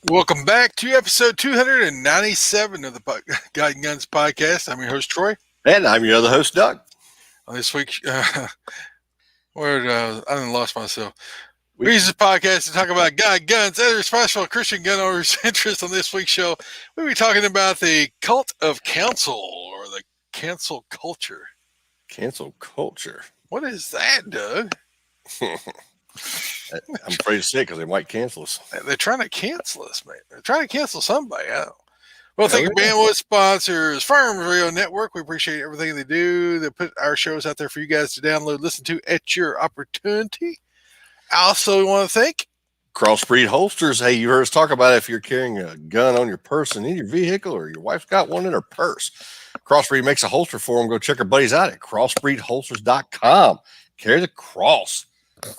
Welcome back to episode 297 of the God and Guns podcast. I'm your host, Troy. And I'm your other host, Doug. On this week, I done lost myself. We use this podcast to talk about God, guns, other special Christian gun owners' interest. On this week's show, we'll be talking about the cult of cancel or the cancel culture. Cancel culture. What is that, Doug? I'm afraid to say it because they might cancel us. They're trying to cancel us, man. They're trying to cancel somebody. I don't know. Well, thank you, bandwidth sponsors, Farms Radio Network. We appreciate everything they do. They put our shows out there for you guys to download, listen to at your opportunity. I also want to thank Crossbreed Holsters. Hey, you heard us talk about it. If you're carrying a gun on your person in your vehicle, or your wife's got one in her purse, Crossbreed makes a holster for them. Go check our buddies out at crossbreedholsters.com. Carry the cross.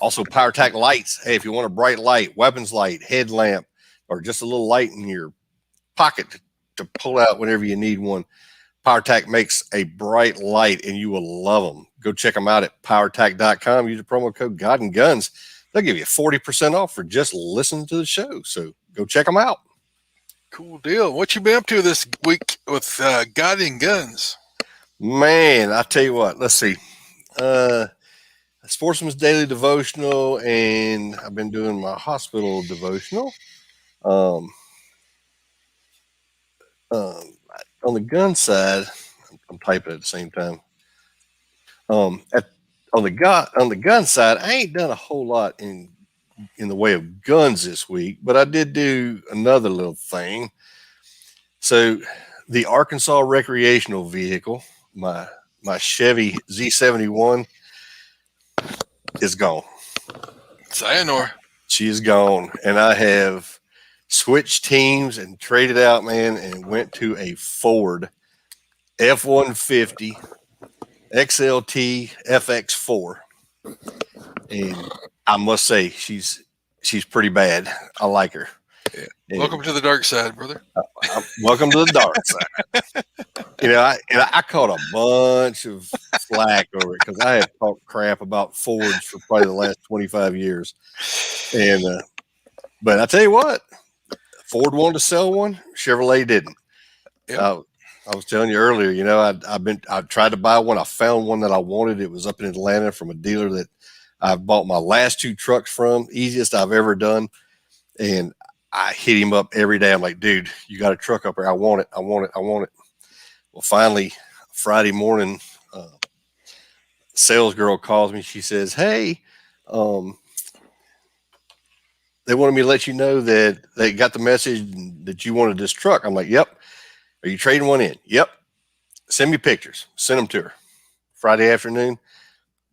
Also, PowerTac lights. Hey, if you want a bright light, weapons light, headlamp, or just a little light in your pocket to pull out whenever you need one, PowerTac makes a bright light, and you will love them. Go check them out at PowerTac.com. Use the promo code God and Guns. They'll give you 40% off for just listening to the show. So go check them out. Cool deal. What you been up to this week with God and Guns? Man, I tell you what. Let's see. Sportsman's Daily Devotional, and I've been doing my hospital devotional. On the gun side, I'm typing at the same time. On the gun side, I ain't done a whole lot in the way of guns this week, but I did do another little thing. So the Arkansas recreational vehicle, my Chevy Z71, is gone. Sayonara. She is gone, and I have switched teams and traded out, man, and went to a Ford F-150 XLT FX4, and I must say she's pretty bad. I like her. Yeah. Welcome to the dark side, brother. Welcome to the dark side. I caught a bunch of flack over it because I have talked crap about Fords for probably the last 25 years. And but I tell you what, Ford wanted to sell one, Chevrolet didn't. Yep. I was telling you earlier, I tried to buy one. I found one that I wanted. It was up in Atlanta from a dealer that I've bought my last two trucks from, easiest I've ever done. And I hit him up every day. I'm like, dude, you got a truck up there. I want it. Well, finally, Friday morning, sales girl calls me. She says, hey, they wanted me to let you know that they got the message that you wanted this truck. I'm like, yep. Are you trading one in? Yep. Send me pictures. Send them to her. Friday afternoon,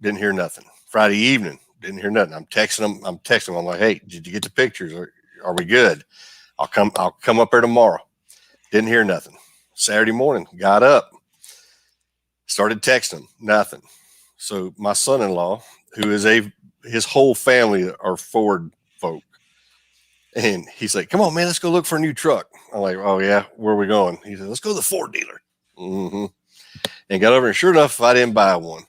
didn't hear nothing. Friday evening, didn't hear nothing. I'm texting them. I'm like, hey, did you get the pictures? Are we good? I'll come up there tomorrow. Didn't hear nothing. Saturday morning, got up, started texting him, nothing. So my son-in-law, who is his whole family are Ford folk, and he's like, come on, man, let's go look for a new truck. I'm like, oh yeah, where are we going? He said, let's go to the Ford dealer. Mm-hmm. And got over, and sure enough, I didn't buy one.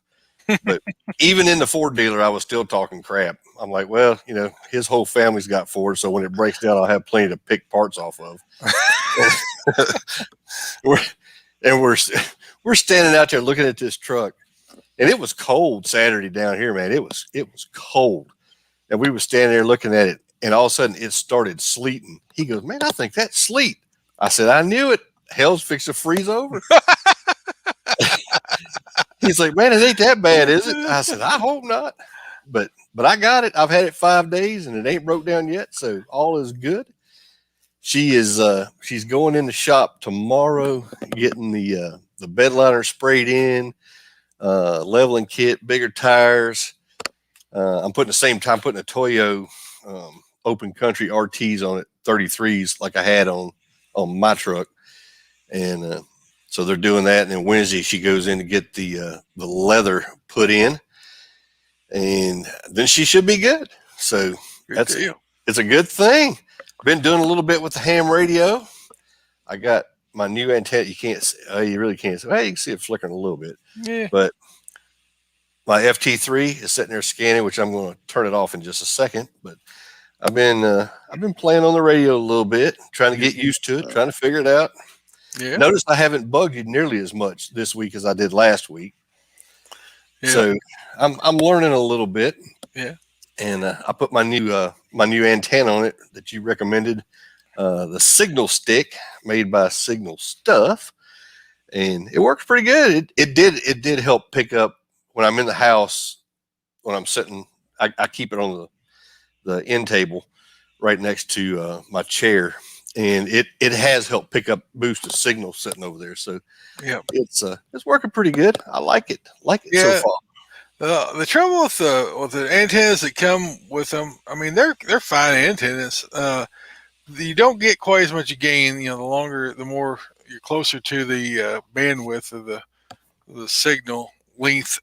But even in the Ford dealer, I was still talking crap. I'm like, well, his whole family's got Ford, so when it breaks down, I'll have plenty to pick parts off of. We're standing out there looking at this truck, and it was cold Saturday down here, man. It was cold, and we were standing there looking at it, and all of a sudden it started sleeting. He goes, man, I think that's sleet. I said, I knew it. Hell's fixed to freeze over. He's like, man, it ain't that bad, is it? I said, I hope not. But I got it. I've had it 5 days, and it ain't broke down yet, so all is good. She's going in the shop tomorrow, getting the bed liner sprayed in, leveling kit, bigger tires. I'm putting a Toyo Open Country RTs on it, 33s, like I had on my truck, and so they're doing that. And then Wednesday she goes in to get the leather put in, and then she should be good. So it's a good thing. Been doing a little bit with the ham radio. I got my new antenna. You can't see, you really can't see. Well, you can see it flickering a little bit. Yeah. But my FT3 is sitting there scanning, which I'm going to turn it off in just a second. But I've been playing on the radio a little bit, trying to get used to it, trying to figure it out. Yeah. Notice I haven't bugged you nearly as much this week as I did last week. Yeah. So I'm learning a little bit. Yeah. And I put my new antenna on it that you recommended, the Signal Stick made by Signal Stuff, and it works pretty good. It did help pick up when I'm in the house when I'm sitting. I keep it on the end table right next to my chair, and it has helped pick up boost of signal sitting over there. So Yeah. it's working pretty good. I like it. So far. The trouble with the antennas that come with them, I mean, they're fine antennas. You don't get quite as much gain. The more you're closer to the bandwidth of the signal length,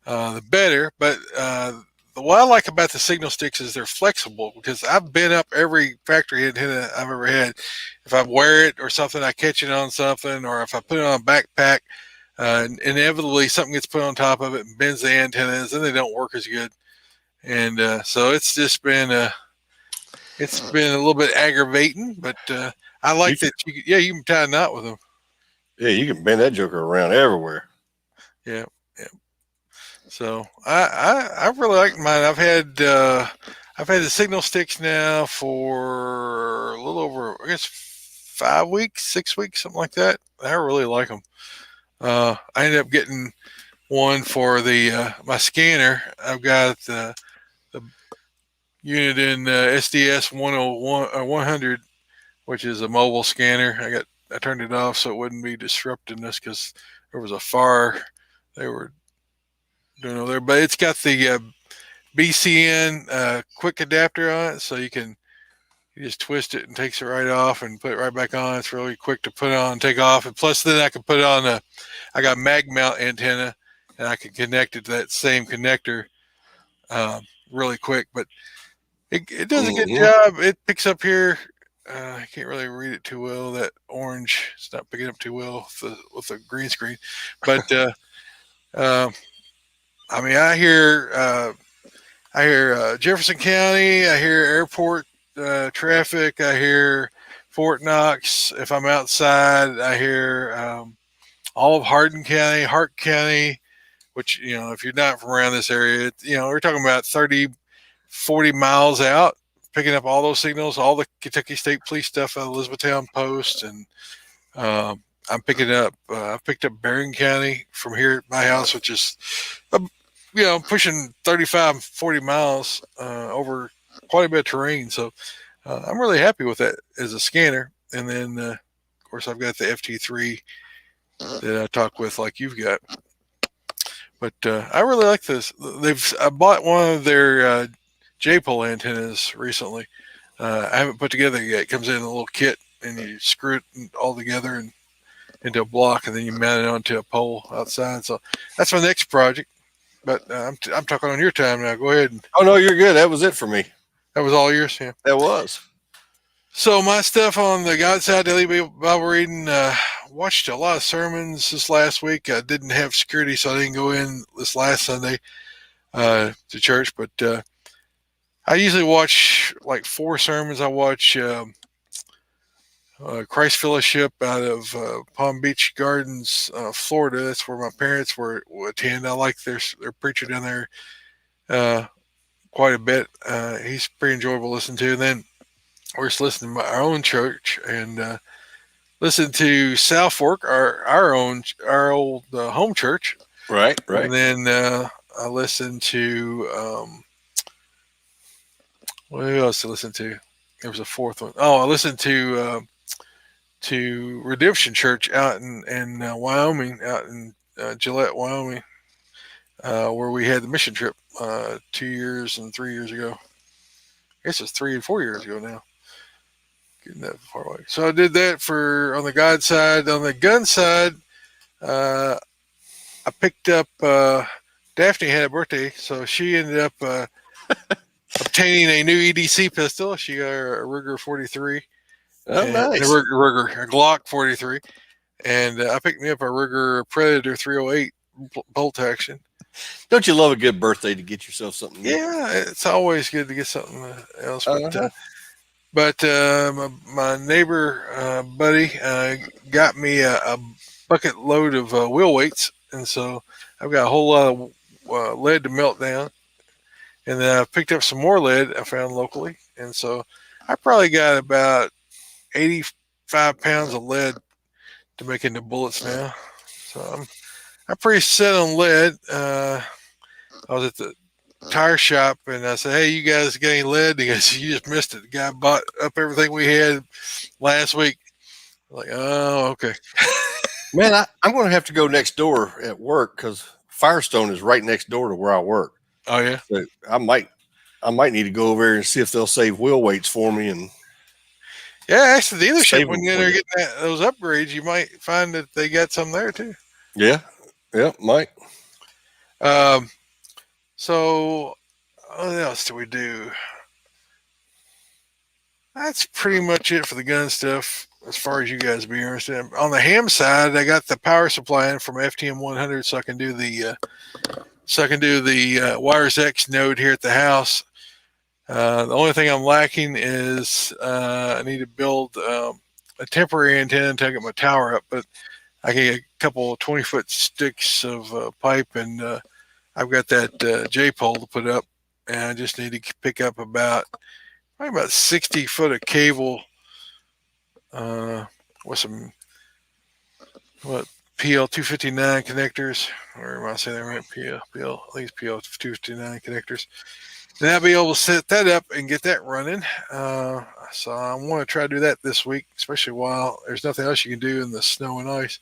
the better. But what I like about the signal sticks is they're flexible, because I've been up every factory antenna I've ever had. If I wear it or something, I catch it on something, or if I put it on a backpack, inevitably something gets put on top of it and bends the antennas, and they don't work as good. And so it's just been a little bit aggravating, but I like that. You can tie a knot with them. Yeah, you can bend that joker around everywhere. Yeah. So I really like mine. I've had the signal sticks now for a little over, I guess, 5 weeks, 6 weeks, something like that. I really like them. I ended up getting one for the my scanner. I've got the unit in SDS 101 100, which is a mobile scanner. I turned it off so it wouldn't be disrupting us, because there was a fire they were doing over there. But it's got the BCN quick adapter on it, so you just twist it and takes it right off and put it right back on. It's really quick to put on and take off. And plus, then I can put it on I got mag mount antenna, and I can connect it to that same connector really quick. But it does a good job. It picks up here. I can't really read it too well. That orange, it's not picking up too well with the green screen. But I mean, I hear Jefferson County. I hear airport traffic. I hear Fort Knox. If I'm outside, I hear all of Hardin County, Hart County, which, if you're not from around this area, we're talking about 30, 40 miles out, picking up all those signals, all the Kentucky State Police stuff out of Elizabethtown Post. And I picked up Barron County from here at my house, which is, pushing 35, 40 miles over quite a bit of terrain. So I'm really happy with that as a scanner. And then, of course, I've got the FT3 that I talk with, like you've got. But I really like this. I bought one of their J-pole antennas recently. I haven't put together yet. It comes in a little kit, and you screw it all together and into a block, and then you mount it onto a pole outside. So that's my next project. But I'm talking on your time now. Go ahead. Oh no, you're good. That was it for me. That was all yours. Yeah, that was. So my stuff on the God Side Daily Bible reading. Watched a lot of sermons this last week. I didn't have security, so I didn't go in this last Sunday to church. But I usually watch like 4 sermons. I watch Christ Fellowship out of Palm Beach Gardens, Florida. That's where my parents would attend. I like their preacher down there quite a bit. He's pretty enjoyable to listen to. And then we're just listening to our own church and listen to South Fork, our old home church. Right. And then I listened to what else to listen to? There was a 4th one. Oh, I listened to Redemption Church out in Wyoming, out in Gillette, Wyoming, where we had the mission trip 2 years and 3 years ago. I guess it's 3 and 4 years ago now. Getting that far away. So I did that on the God side. On the gun side, I picked up Daphne had a birthday, so she ended up obtaining a new EDC pistol. She got a Ruger 43. Oh, nice. A Glock 43. And I picked me up a Ruger Predator 308 bolt action. Don't you love a good birthday to get yourself something new? Yeah, it's always good to get something else. Uh-huh. But my neighbor buddy got me a bucket load of wheel weights, and so I've got a whole lot of lead to melt down. And then I picked up some more lead I found locally, and so I probably got about 85 pounds of lead to make into bullets now. So I'm pretty set on lead. I was at the tire shop and I said, "Hey, you guys got any lead?" He goes, "You just missed it. The guy bought up everything we had last week." I'm like, oh, okay. Man, I'm going to have to go next door at work because Firestone is right next door to where I work. Oh yeah. So I might need to go over there and see if they'll save wheel weights for me. And Yeah, actually, the dealership Save when 'em you're for you. getting those upgrades, you might find that they got some there too. yeah, might. So what else do we do? That's pretty much it for the gun stuff as far as you guys be interested. On the ham side, I got the power supply in from FTM 100, so I can do the Wires X node here at the house. The only thing I'm lacking is I need to build a temporary antenna until I get my tower up, but I can get a couple 20-foot sticks of pipe, and I've got that J pole to put up, and I just need to pick up probably about 60 foot of cable with some PL 259 connectors, or am I saying that right? PL, I think it's PL 259 connectors. Then I'll be able to set that up and get that running. So I want to try to do that this week, especially while there's nothing else you can do in the snow and ice.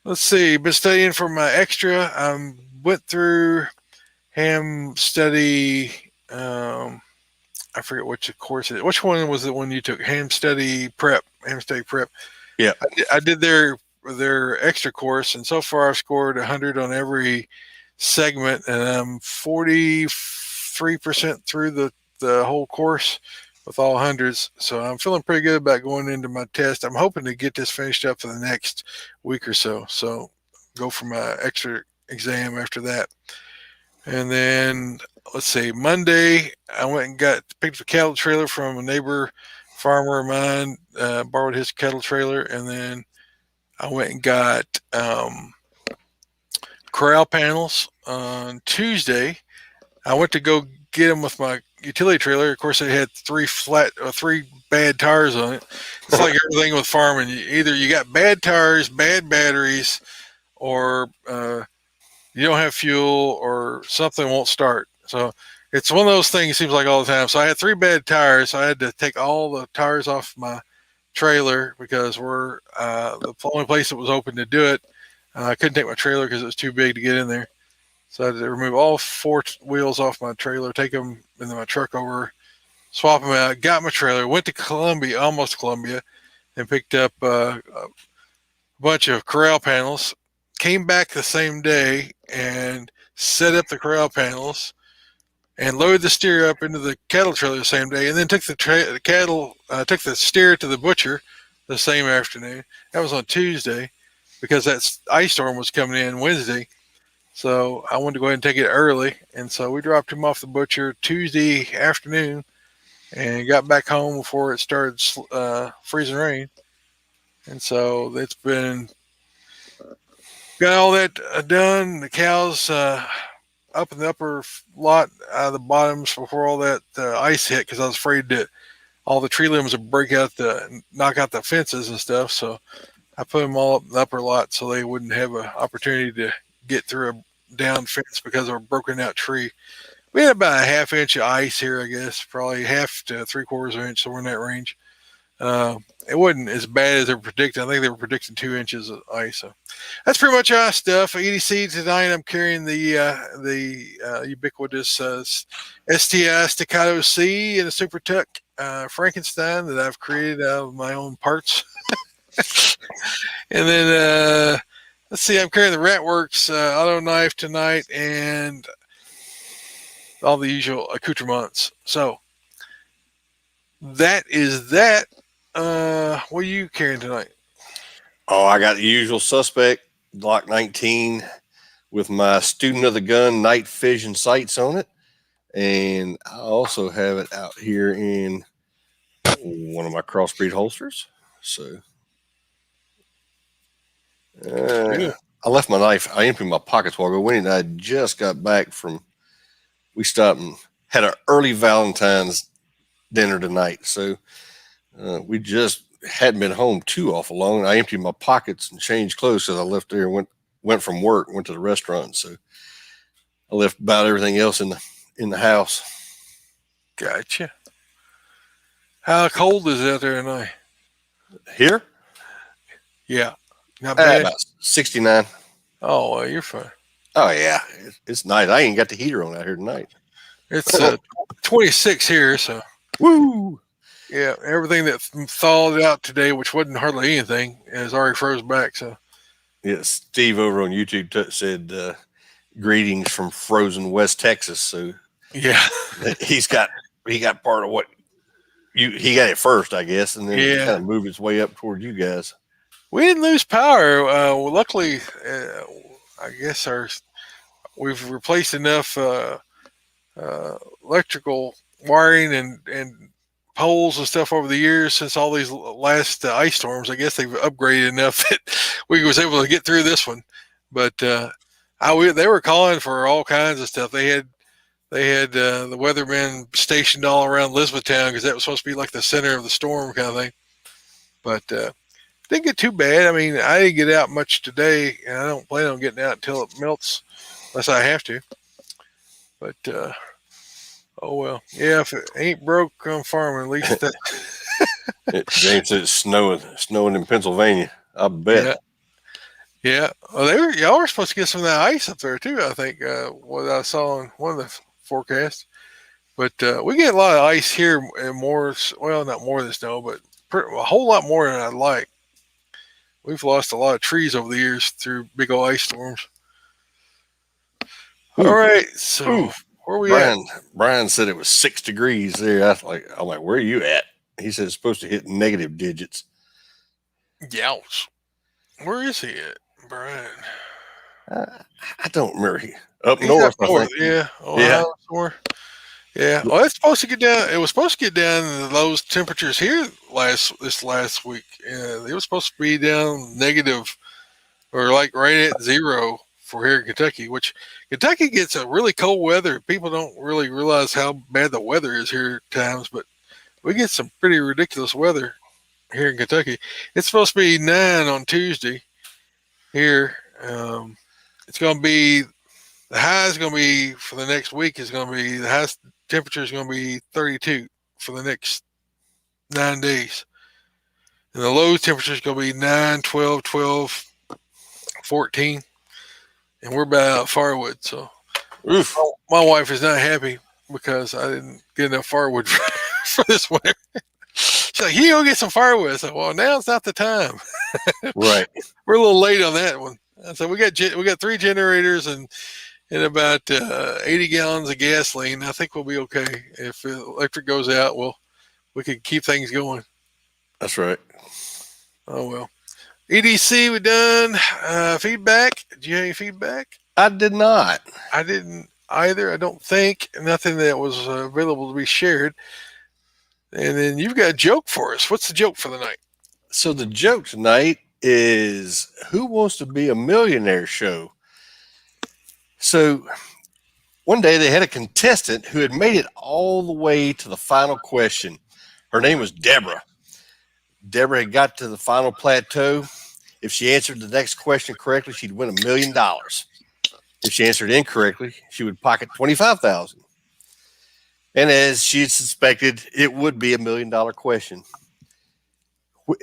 Let's see. Been studying for my extra. I went through ham study. I forget which course it is. Which one was the one you took? Ham study prep. Yeah. I did their extra course, and so far I've scored 100 on every segment, and I'm 43% through the whole course with all hundreds. So I'm feeling pretty good about going into my test. I'm hoping to get this finished up for the next week or so. So go for my extra exam after that. And then let's see, Monday I went and picked up a cattle trailer from a neighbor farmer of mine, borrowed his cattle trailer, and then I went and got corral panels on Tuesday. I went to go get them with my utility trailer. Of course, it had three bad tires on it. It's like everything with farming. Either you got bad tires, bad batteries, or you don't have fuel, or something won't start. So it's one of those things. It seems like all the time. So I had three bad tires. So I had to take all the tires off my trailer because we're the only place that was open to do it. I couldn't take my trailer because it was too big to get in there. So I had to remove all four wheels off my trailer, take them into my truck over, swap them out, got my trailer, went to Columbia, almost Columbia, and picked up a bunch of corral panels. Came back the same day and set up the corral panels and loaded the steer up into the cattle trailer the same day, and then took took the steer to the butcher the same afternoon. That was on Tuesday because that ice storm was coming in Wednesday. So I wanted to go ahead and take it early. And so we dropped him off the butcher Tuesday afternoon and got back home before it started freezing rain. And so it's been got all that done. The cows up in the upper lot out of the bottoms before all that ice hit because I was afraid that all the tree limbs would knock out the fences and stuff. So I put them all up in the upper lot so they wouldn't have an opportunity to get through a down fence because of a broken out tree. We had about a half inch of ice here, I guess, probably half to 3/4 inch, somewhere in that range. It wasn't as bad as they were predicting. I think they were predicting 2 inches of ice. So that's pretty much our stuff. EDC tonight, I'm carrying the ubiquitous STI Staccato C and a Super Tuck Frankenstein that I've created out of my own parts. And then let's see, I'm carrying the Ratworks auto knife tonight and all the usual accoutrements. So that is that. What are you carrying tonight? Oh, I got the usual suspect, Glock 19 with my student of the gun night vision sights on it. And I also have it out here in one of my crossbreed holsters. So I left my knife. I emptied my pockets while I go winning. I just got back from, we stopped and had an early Valentine's dinner tonight. So we just hadn't been home too awful long. I emptied my pockets and changed clothes because I left there and went from work, went to the restaurant. So I left about everything else in the house. Gotcha. How cold is it out there tonight? Here? Yeah. Not bad. About 69. Oh, well, you're fine. Oh, yeah. It's nice. I ain't got the heater on out here tonight. It's 26 here, so. Woo! Yeah, everything that thawed out today, which wasn't hardly anything, is already froze back. So. Yeah, Steve over on YouTube said greetings from frozen West Texas. So yeah, he got part of what he got it first, I guess, and then it kind of moved its way up toward you guys. We didn't lose power. Well, luckily, I guess we've replaced enough electrical wiring and poles and stuff over the years since all these last ice storms. I guess they've upgraded enough that we was able to get through this one. But they were calling for all kinds of stuff. They had the weathermen stationed all around Elizabethtown because that was supposed to be like the center of the storm kind of thing. But didn't get too bad. I mean, I didn't get out much today, and I don't plan on getting out until it melts unless I have to. But oh well, yeah. If it ain't broke, I'm farming. At least that. James said it's snowing in Pennsylvania. I bet. Yeah. Well, y'all were supposed to get some of that ice up there too. I think what I saw in one of the forecasts. But we get a lot of ice here, and more. Well, not more than snow, but a whole lot more than I'd like. We've lost a lot of trees over the years through big old ice storms. All right, so where are we at? Brian said it was 6 degrees there. I'm like, where are you at? He said it's supposed to hit negative digits. Youch. Where is he at, Brian? I don't remember. Up north, I think. Yeah. Somewhere. Yeah. Well, it's supposed to get down. It was supposed to get down to those temperatures here this last week. It was supposed to be down negative or like right at zero for here in Kentucky, which Kentucky gets a really cold weather. People don't really realize how bad the weather is here at times, but we get some pretty ridiculous weather here in Kentucky. It's supposed to be 9 on Tuesday here. It's going to be, the high is going to be for the next week is going to be, the highest temperature is going to be 32 for the next 9 days. And the low temperature is going to be 9, 12, 12, 14. And we're about firewood. So my wife is not happy because I didn't get enough firewood for this winter. She's like, you go get some firewood. I said, well, now's not the time. Right. We're a little late on that one. So we got 3 generators and about 80 gallons of gasoline. I think we'll be okay. If the electric goes out, we can keep things going. That's right. Oh, well. EDC, we done. Feedback. Did you have any feedback? I did not. I didn't either. I don't think. Nothing that was available to be shared. And then you've got a joke for us. What's the joke for the night? So the joke tonight is Who Wants to Be a Millionaire show. So one day they had a contestant who had made it all the way to the final question. Her name was Deborah. Deborah had got to the final plateau. If she answered the next question correctly, she'd win $1 million. If she answered incorrectly, she would pocket $25,000. And as she had suspected, it would be $1 million question.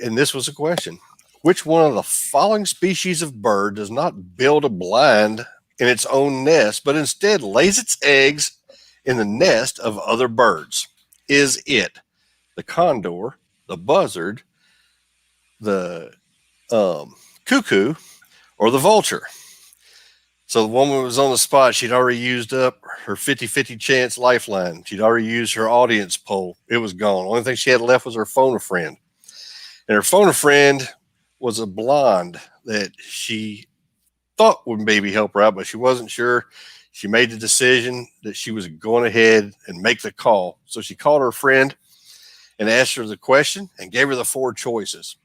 And this was a question. Which one of the following species of bird does not build a blind in its own nest, but instead lays its eggs in the nest of other birds? Is it the condor, the buzzard, the cuckoo, or the vulture? So the woman was on the spot. She'd already used up her 50-50 chance lifeline. She'd already used her audience poll. It was gone. The only thing she had left was her phone a friend. And her phone a friend was a blonde that she thought would maybe help her out, but she wasn't sure. She made the decision that she was going ahead and make the call. So she called her friend and asked her the question and gave her the 4 choices.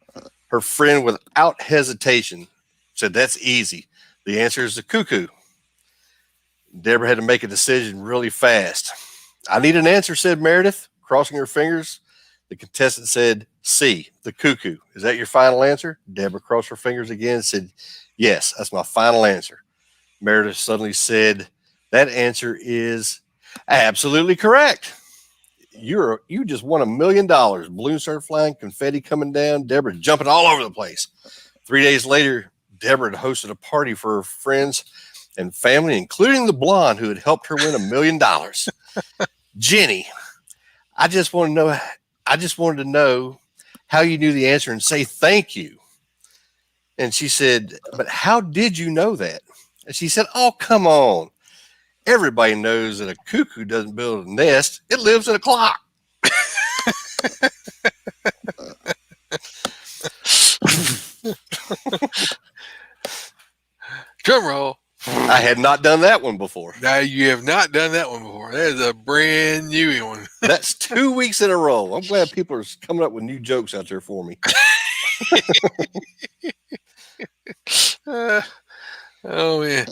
Her friend, without hesitation, said, "That's easy. The answer is the cuckoo." Deborah had to make a decision really fast. "I need an answer," said Meredith, crossing her fingers. The contestant said, "C, the cuckoo. Is that your final answer?" Deborah crossed her fingers again and said, "Yes, that's my final answer." Meredith suddenly said, "That answer is absolutely correct. You just won $1 million. Balloons started flying, confetti coming down, Deborah jumping all over the place. 3 days later, Deborah had hosted a party for her friends and family, including the blonde who had helped her win $1 million. "Jenny, I just wanted to know how you knew the answer and say thank you." And she said, "But how did you know that?" And she said, "Oh, come on. Everybody knows that a cuckoo doesn't build a nest. It lives in a clock." Drum roll. I had not done that one before. Now you have not done that one before. That is a brand new one. That's 2 weeks in a row. I'm glad people are coming up with new jokes out there for me. Oh man.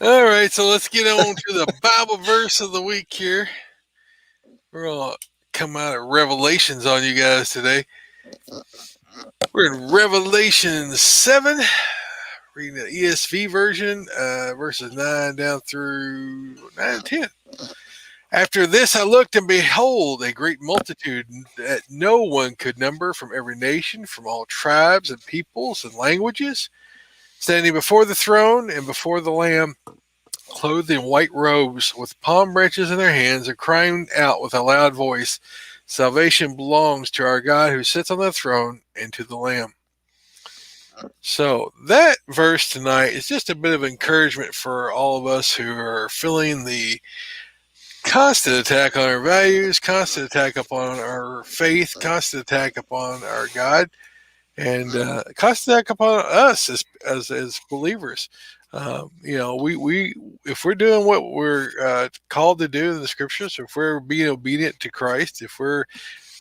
All right, so let's get on to the Bible verse of the week here. We're gonna come out of Revelations on you guys today. We're in Revelation 7, reading the ESV version, verses 9 down through 9 and 10. "After this I looked, and behold, a great multitude that no one could number, from every nation, from all tribes and peoples and languages, standing before the throne and before the Lamb, clothed in white robes, with palm branches in their hands, and crying out with a loud voice, 'Salvation belongs to our God who sits on the throne and to the Lamb.'" So that verse tonight is just a bit of encouragement for all of us who are feeling the constant attack on our values, constant attack upon our faith, constant attack upon our God, and constant attack upon us as believers. We if we're doing what we're called to do in the scriptures, if we're being obedient to Christ, if we're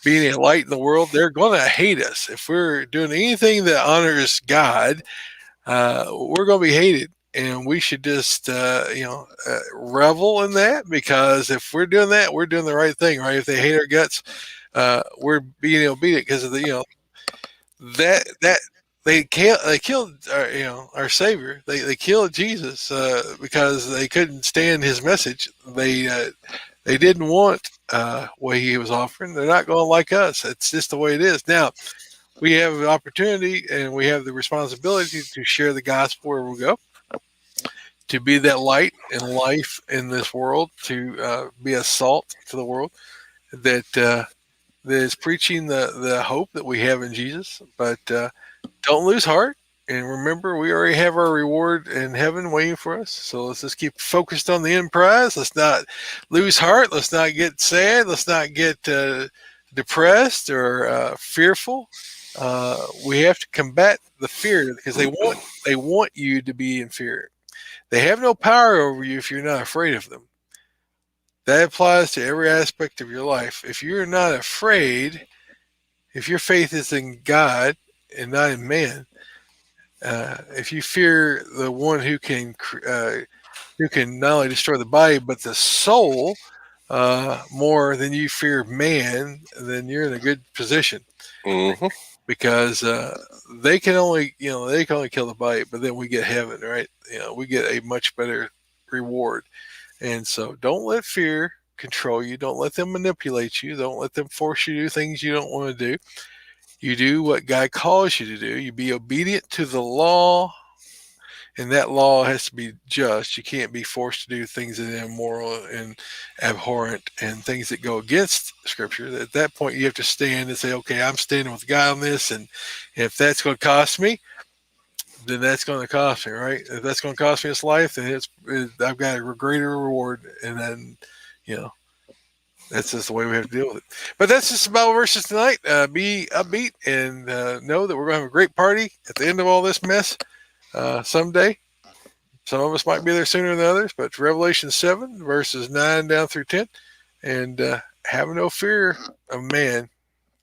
being a light in the world, they're going to hate us. If we're doing anything that honors God, we're going to be hated. And we should just, revel in that, because if we're doing that, we're doing the right thing, right? If they hate our guts, we're being obedient, because of the, that they killed our Savior. They killed Jesus because they couldn't stand his message. They didn't want what he was offering. They're not going to like us. It's just the way it is. Now, we have an opportunity and we have the responsibility to share the gospel where we go, to be that light and life in this world, to be a salt to the world that is preaching the hope that we have in Jesus. But don't lose heart. And remember, we already have our reward in heaven waiting for us. So let's just keep focused on the end prize. Let's not lose heart. Let's not get sad. Let's not get depressed or fearful. We have to combat the fear, because they want you to be in fear. They have no power over you if you're not afraid of them. That applies to every aspect of your life. If you're not afraid, if your faith is in God and not in man, if you fear the one who can not only destroy the body but the soul more than you fear man, then you're in a good position. Mm-hmm. Because they can only kill the bite, but then we get heaven, right? We get a much better reward. And so don't let fear control you. Don't let them manipulate you. Don't let them force you to do things you don't want to do. You do what God calls you to do. You be obedient to the law, and that law has to be just. You can't be forced to do things that are immoral and abhorrent and things that go against Scripture. At that point, you have to stand and say, okay, I'm standing with God on this, and if that's going to cost me, then that's going to cost me, right? If that's going to cost me this life, then I've got a greater reward, and then, that's just the way we have to deal with it. But that's just the Bible verses tonight. Be upbeat and know that we're going to have a great party at the end of all this mess someday. Some of us might be there sooner than others, but Revelation 7, verses 9 down through 10. And have no fear of man,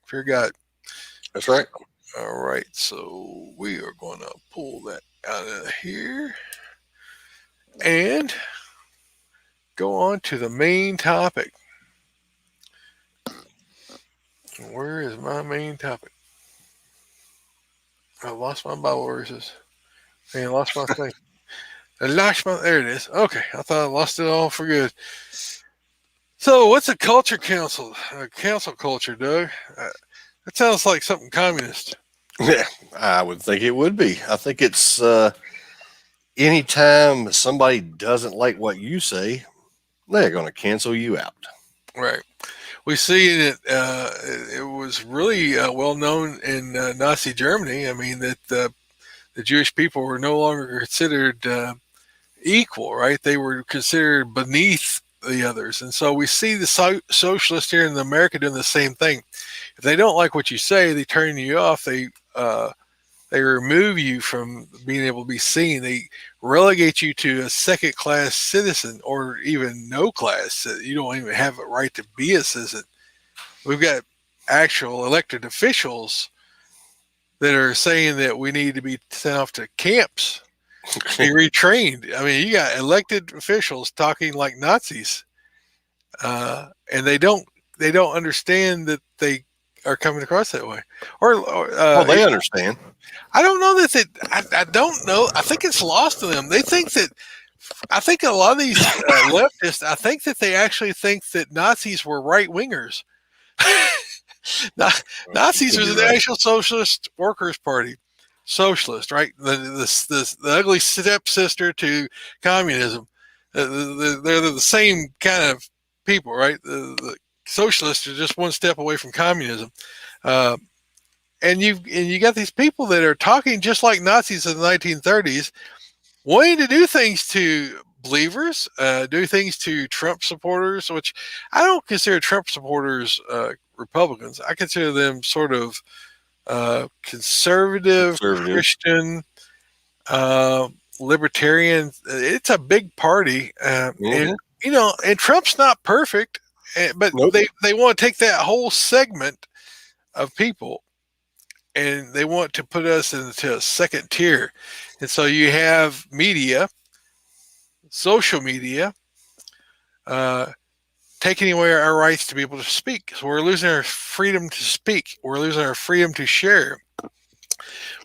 fear God. That's right. All right, so we are going to pull that out of here and go on to the main topic. Where is my main topic? I lost my Bible verses. I lost my thing. There it is. Okay, I thought I lost it all for good. So, what's a culture council? Council culture, Doug? That sounds like something communist. Yeah, I would think it would be. I think it's anytime somebody doesn't like what you say, they're going to cancel you out. Right. We see that it was really well known in Nazi Germany. I mean, that the Jewish people were no longer considered equal, right? They were considered beneath the others. And so we see the socialists here in America doing the same thing. If they don't like what you say, they turn you off. They remove you from being able to be seen. They relegate you to a second-class citizen, or even no class. You don't even have a right to be a citizen. We've got actual elected officials that are saying that we need to be sent off to camps, be retrained. I mean, you got elected officials talking like Nazis, and they don't understand that they are coming across that way. Or they understand. I don't know that I don't know. I think it's lost to them. They think that. I think a lot of these leftists. I think that they actually think that Nazis were right wingers. Nazis was the National Socialist Workers Party, socialist, right? The ugly stepsister to communism. They're the same kind of people, right? The socialists are just one step away from communism. And you got these people that are talking just like Nazis in the 1930s, wanting to do things to believers, do things to Trump supporters, which I don't consider Trump supporters Republicans. I consider them sort of conservative, Christian, libertarian. It's a big party, and and Trump's not perfect, but nope. they want to take that whole segment of people, and they want to put us into a second tier. And so you have media, social media, taking away our rights to be able to speak. So we're losing our freedom to speak. We're losing our freedom to share.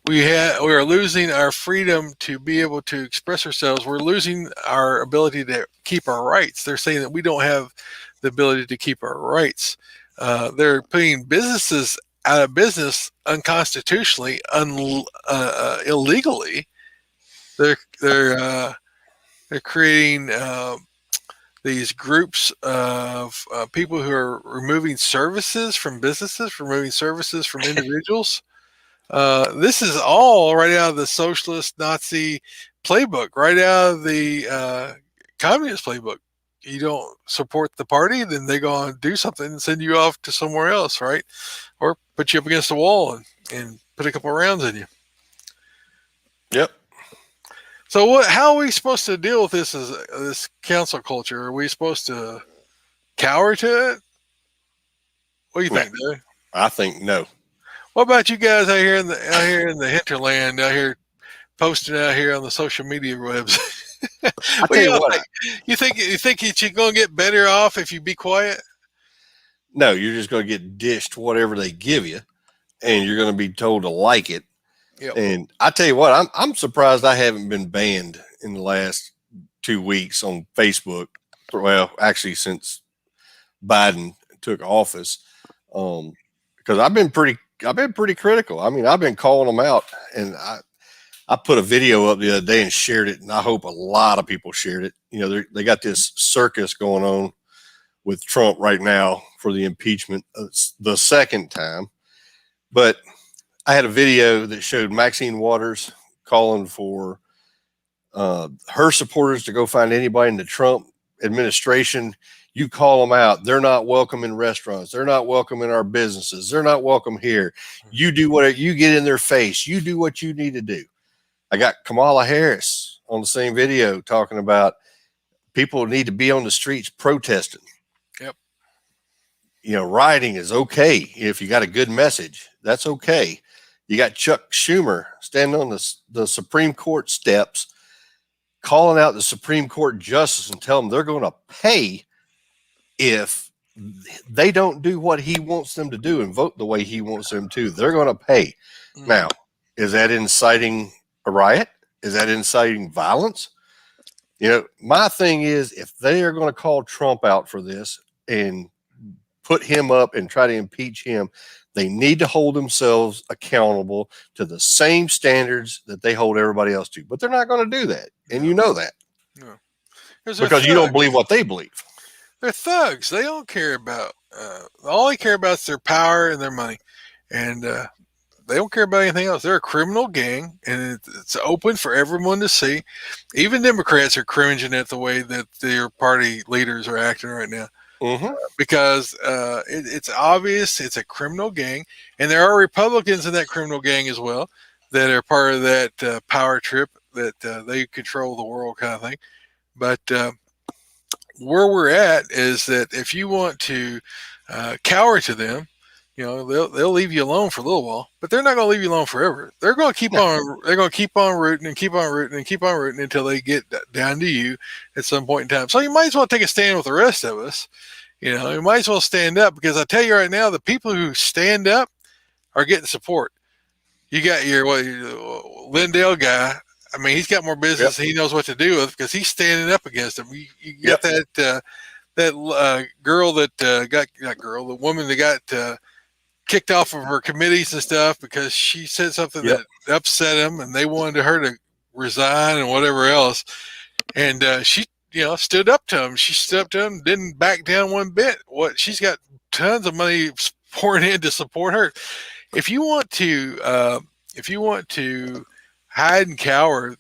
We are losing our freedom to be able to express ourselves. We're losing our ability to keep our rights. They're saying that we don't have the ability to keep our rights. They're putting businesses out of business unconstitutionally, illegally. They're creating these groups of people who are removing services from businesses, removing services from individuals. This is all right out of the socialist Nazi playbook, right out of the communist playbook. You don't support the party, then they go and do something and send you off to somewhere else, right? Or put you up against the wall and put a couple of rounds in you. Yep. So how are we supposed to deal with this council culture? Are we supposed to cower to it? What do you think, Dave? I think no. What about you guys out here in the hinterland, out here posting out here on the social media webs? I tell you what, you think you're going to get better off if you be quiet? No, you're just going to get dished whatever they give you, and you're going to be told to like it. Yep. And I tell you what, I'm surprised I haven't been banned in the last 2 weeks on Facebook. Well, actually, since Biden took office, because I've been pretty critical. I mean, I've been calling them out, and I put a video up the other day and shared it, and I hope a lot of people shared it. You know, they got this circus going on with Trump right now for the impeachment the second time. But I had a video that showed Maxine Waters calling for her supporters to go find anybody in the Trump administration. You call them out. They're not welcome in restaurants. They're not welcome in our businesses. They're not welcome here. You do whatever, you get in their face. You do what you need to do. I got Kamala Harris on the same video talking about people need to be on the streets protesting. Yep. Rioting is okay if you got a good message. That's okay. You got Chuck Schumer standing on the Supreme Court steps, calling out the Supreme Court justice and telling them they're going to pay if they don't do what he wants them to do and vote the way he wants them to. They're going to pay. Mm-hmm. Now, is that inciting a riot? Is that inciting violence? My thing is, if they are going to call Trump out for this and put him up and try to impeach him, they need to hold themselves accountable to the same standards that they hold everybody else to. But they're not going to do that. And you know that. No. Because you don't believe what they believe. They're thugs. They don't care about, all they care about is their power and their money. And they don't care about anything else. They're a criminal gang, and it's open for everyone to see. Even Democrats are cringing at the way that their party leaders are acting right now. Mm-hmm. Because it's obvious it's a criminal gang, and there are Republicans in that criminal gang as well that are part of that power trip that they control the world kind of thing. But where we're at is that if you want to cower to them, they'll leave you alone for a little while, but they're not going to leave you alone forever. They're going to keep on. They're going to keep on rooting and keep on rooting and keep on rooting until they get down to you at some point in time. So you might as well take a stand with the rest of us. You might as well stand up, because I tell you right now, the people who stand up are getting support. You got your Lindell guy. I mean, he's got more business. Yep. He knows what to do with, because he's standing up against them. You got that girl the woman that got kicked off of her committees and stuff because she said something that upset him, and they wanted her to resign and whatever else. And she, stood up to him. She stood up to him, didn't back down one bit. She's got tons of money pouring in to support her. If you want to hide and cower,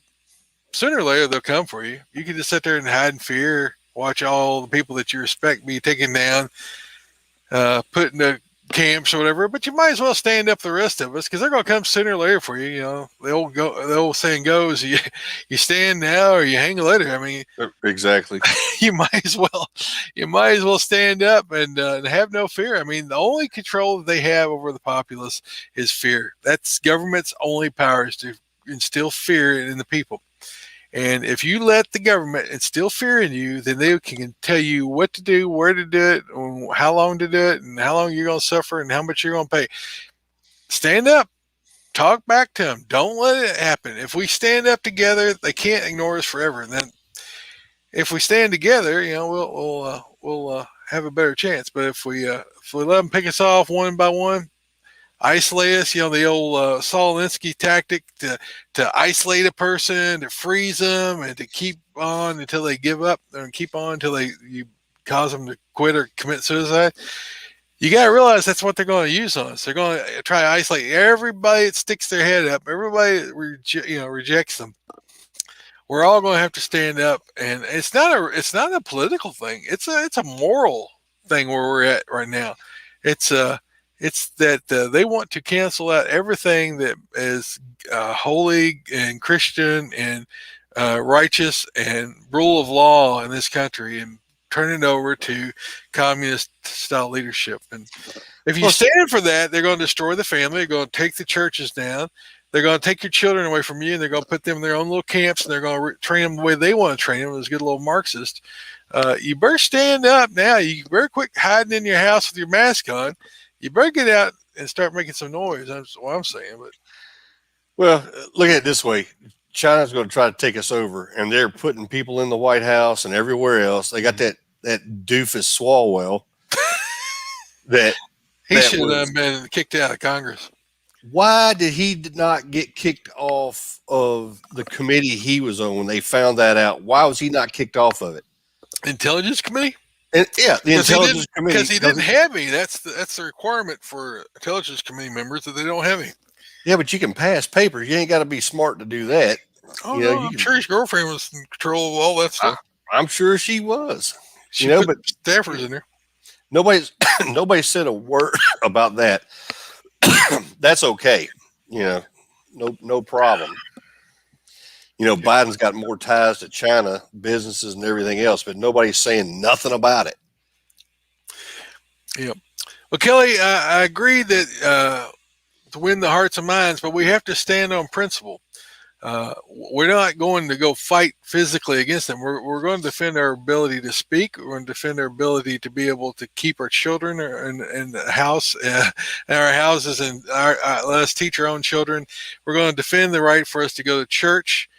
sooner or later they'll come for you. You can just sit there and hide in fear, watch all the people that you respect be taken down, put in the camps or whatever. But you might as well stand up the rest of us, because they're going to come sooner or later for you. The old saying goes, you stand now or you hang later. I mean, exactly. you might as well stand up and have no fear. I mean, the only control that they have over the populace is fear. That's government's only power, is to instill fear in the people. And if you let the government instill fear in you, then they can tell you what to do, where to do it, and how long to do it, and how long you're going to suffer, and how much you're going to pay. Stand up. Talk back to them. Don't let it happen. If we stand up together, they can't ignore us forever. And then if we stand together, we'll have a better chance. But if we let them pick us off one by one, isolate us, the old Saul Alinsky tactic to isolate a person, to freeze them, and to keep on until they give up, and keep on until you cause them to quit or commit suicide. You got to realize that's what they're going to use on us. They're going to try to isolate everybody that sticks their head up, everybody that rejects them. We're all going to have to stand up, and it's not a political thing. It's a moral thing where we're at right now. It's that they want to cancel out everything that is holy and Christian and righteous and rule of law in this country, and turn it over to communist-style leadership. And if you stand for that, they're going to destroy the family. They're going to take the churches down. They're going to take your children away from you, and they're going to put them in their own little camps, and they're going to train them the way they want to train them as good little Marxists. You better stand up now. You better quit hiding in your house with your mask on. You better get out and start making some noise. That's what I'm saying. But look at it this way. China's going to try to take us over, and they're putting people in the White House and everywhere else. They got that doofus Swalwell. He should have been kicked out of Congress. Why did he not get kicked off of the committee he was on when they found that out? Why was he not kicked off of it? Intelligence Committee? The Intelligence Committee. Because he didn't have any. That's the requirement for Intelligence Committee members, that they don't have any. Yeah, but you can pass papers. You ain't got to be smart to do that. Oh, I'm sure his girlfriend was in control of all that stuff. I'm sure she was. But staffers in there. Nobody said a word about that. That's okay. No problem. You know, Biden's got more ties to China, businesses and everything else, but nobody's saying nothing about it. Yeah. Well, Kelly, I agree that to win the hearts and minds, but we have to stand on principle. We're not going to go fight physically against them. We're going to defend our ability to speak. We're going to defend our ability to be able to keep our children in the house, in our houses, and let us teach our own children. We're going to defend the right for us to go to church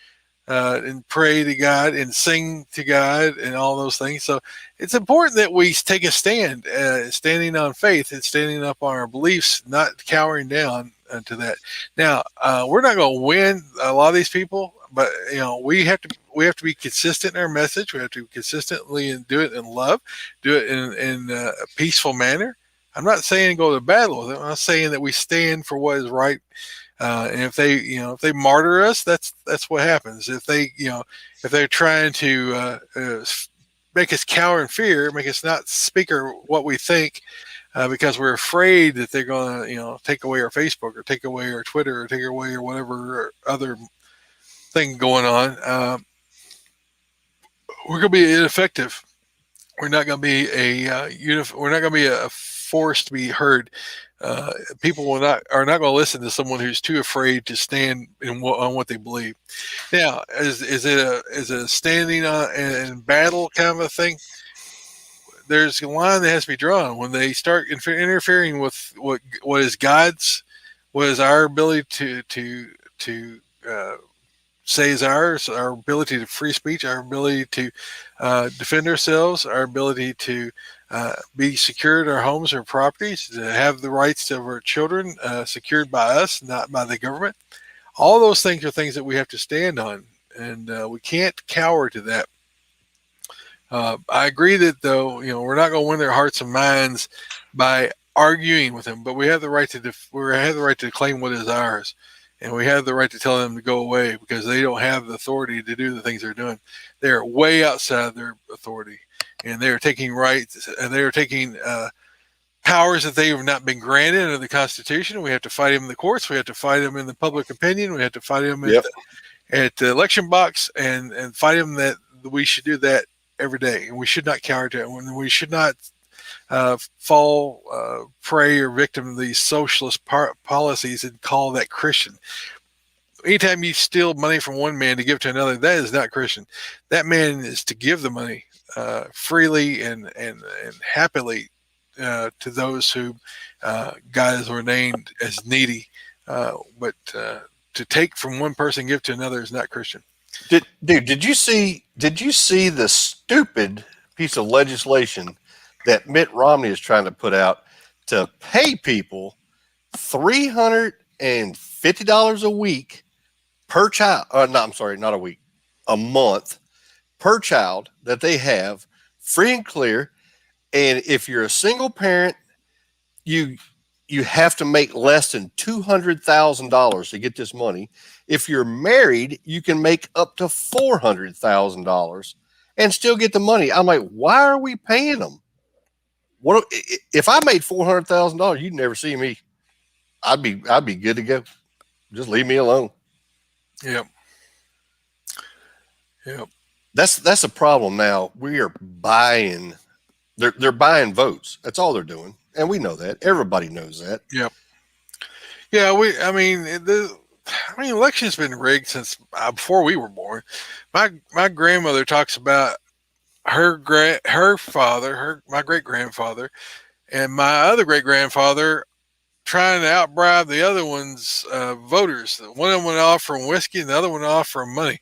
and pray to God and sing to God and all those things. So it's important that we take a stand, standing on faith and standing up on our beliefs, not cowering down to that. Now, we're not going to win a lot of these people, but you know, we have to be consistent in our message. We have to consistently and do it in love, do it in a peaceful manner. I'm not saying go to battle with them. I'm not saying that we stand for what is right. And if they martyr us, that's what happens. If they're trying to make us cower in fear, make us not speak what we think, because we're afraid that they're going to, take away our Facebook or take away our Twitter or take away or whatever other thing going on, we're going to be ineffective. We're not going to be we're not going to be a force to be heard. People are not going to listen to someone who's too afraid to stand on what they believe. Now, is it a standing on in battle kind of a thing? There's a line that has to be drawn when they start interfering with what is God's, what is our ability to say is ours, our ability to free speech, our ability to defend ourselves, our ability to be secured in our homes or properties, to have the rights of our children secured by us, not by the government. All those things are things that we have to stand on, and we can't cower to that. I agree that, though, we're not going to win their hearts and minds by arguing with them, but we have the right to claim what is ours, and we have the right to tell them to go away because they don't have the authority to do the things they're doing. They're way outside their authority, and they are taking rights, and they are taking powers that they have not been granted under the Constitution. We have to fight them in the courts. We have to fight them in the public opinion. We have to fight them at the election box, and fight them that we should do that every day, and we should not cower to it. We should not fall prey or victim of these socialist policies and call that Christian. Anytime you steal money from one man to give to another, that is not Christian. That man is to give the money freely and happily to those who God has ordained as needy. But to take from one person and give to another is not Christian. Did you see the stupid piece of legislation that Mitt Romney is trying to put out to pay people $350 a week per child? Not a week, a month per child that they have, free and clear. And if you're a single parent, you have to make less than $200,000 to get this money. If you're married, you can make up to $400,000 and still get the money. I'm like, why are we paying them? What if I made $400,000? You'd never see me. I'd be good to go. Just leave me alone. Yep. That's a problem now. We are buying. They're buying votes. That's all they're doing, and we know that. Everybody knows that. Yep. Yeah. Election's been rigged since before we were born. My grandmother talks about my great grandfather, and my other great grandfather trying to outbribe the other one's voters. One of them went off from whiskey, and the other one off from money,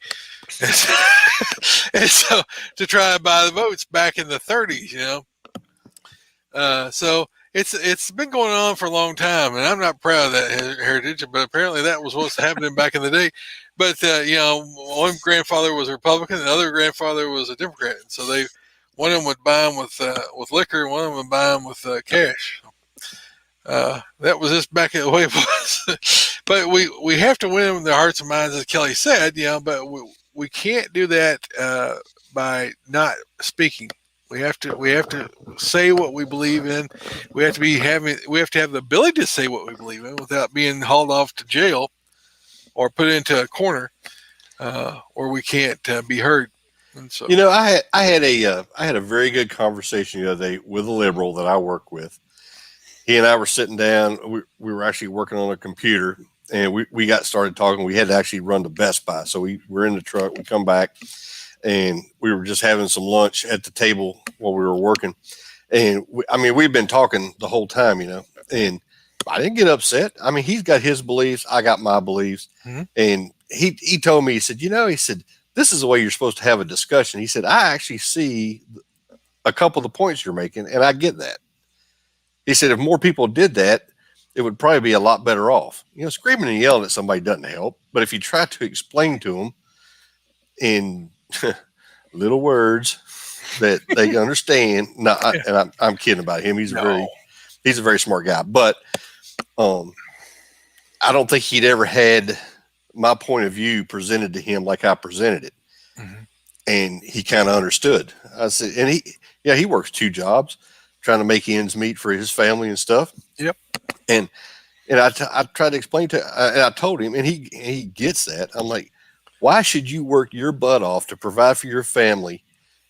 and so to try to buy the votes back in the 30s, So it's been going on for a long time, and I'm not proud of that heritage, but apparently that was what's happening back in the day. But one grandfather was a Republican, the other grandfather was a Democrat, and so one of them would buy them with liquor, and one of them would buy them with cash. That was just back the way it was. But we have to win their hearts and minds, as Kelly said, but we can't do that by not speaking. We have to say what we believe in. We have to have the ability to say what we believe in without being hauled off to jail or put into a corner. or we can't be heard. And so, I had a very good conversation the other day with a liberal that I work with. He and I were sitting down. We were actually working on a computer, and we got started talking. We had to actually run to Best Buy, so we were in the truck. We come back, and we were just having some lunch at the table while we were working. And we've been talking the whole time, and I didn't get upset. I mean, he's got his beliefs. I got my beliefs. Mm-hmm. And he told me, he said, this is the way you're supposed to have a discussion. He said, I actually see a couple of the points you're making, and I get that. He said, if more people did that, it would probably be a lot better off. Screaming and yelling at somebody doesn't help. But if you try to explain to them in little words that they understand, and I'm kidding about him. He's a very smart guy, but I don't think he'd ever had my point of view presented to him like I presented it. Mm-hmm. And he kind of understood. I said, and he works 2 jobs trying to make ends meet for his family and stuff. Yep. And I tried to explain and I told him, and he gets that. I'm like, why should you work your butt off to provide for your family,